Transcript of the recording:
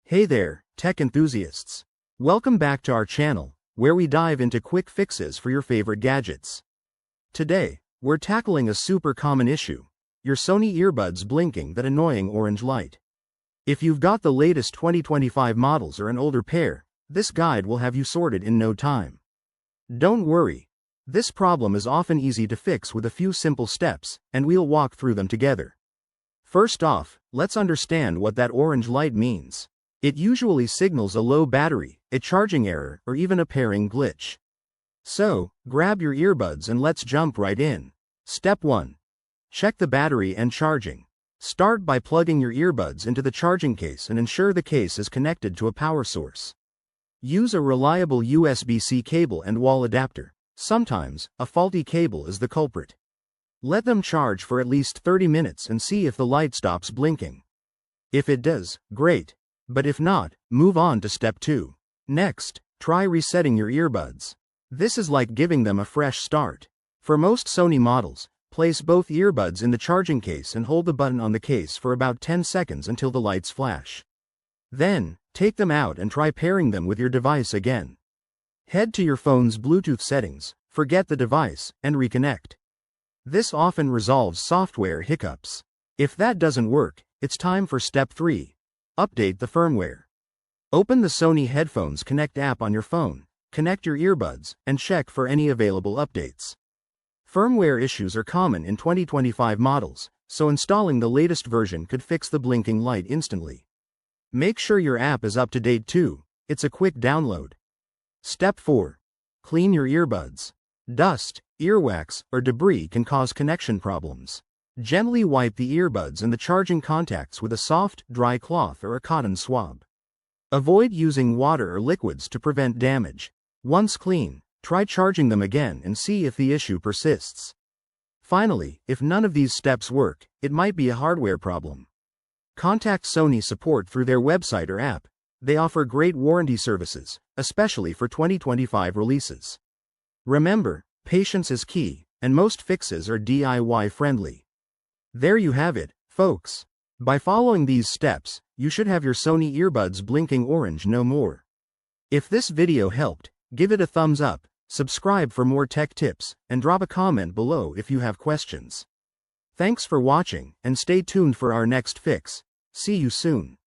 Hey there, tech enthusiasts. Welcome back to our channel, where we dive into quick fixes for your favorite gadgets. Today, we're tackling a super common issue: your Sony earbuds blinking that annoying orange light. If you've got the latest 2025 models or an older pair, this guide will have you sorted in no time. Don't worry. This problem is often easy to fix with a few simple steps, and we'll walk through them together. First off, let's understand what that orange light means. It usually signals a low battery, a charging error, or even a pairing glitch. So, grab your earbuds and let's jump right in. Step 1. Check the battery and charging. Start by plugging your earbuds into the charging case and ensure the case is connected to a power source. Use a reliable USB-C cable and wall adapter. Sometimes, a faulty cable is the culprit. Let them charge for at least 30 minutes and see if the light stops blinking. If it does, great. But if not, move on to step 2. Next, try resetting your earbuds. This is like giving them a fresh start. For most Sony models, place both earbuds in the charging case and hold the button on the case for about 10 seconds until the lights flash. Then, take them out and try pairing them with your device again. Head to your phone's Bluetooth settings, forget the device, and reconnect. This often resolves software hiccups. If that doesn't work, it's time for step 3. Update the firmware. Open the Sony Headphones Connect app on your phone, connect your earbuds, and check for any available updates. Firmware issues are common in 2025 models, so installing the latest version could fix the blinking light instantly. Make sure your app is up to date too. It's a quick download. Step 4. Clean your earbuds. Dust, earwax, or debris can cause connection problems. Gently wipe the earbuds and the charging contacts with a soft, dry cloth or a cotton swab. Avoid using water or liquids to prevent damage. Once clean, try charging them again and see if the issue persists. Finally, if none of these steps work, it might be a hardware problem. Contact Sony support through their website or app. They offer great warranty services, especially for 2025 releases. Remember, patience is key, and most fixes are DIY friendly. There you have it, folks. By following these steps, you should have your Sony earbuds blinking orange no more. If this video helped, give it a thumbs up, subscribe for more tech tips, and drop a comment below if you have questions. Thanks for watching, and stay tuned for our next fix. See you soon.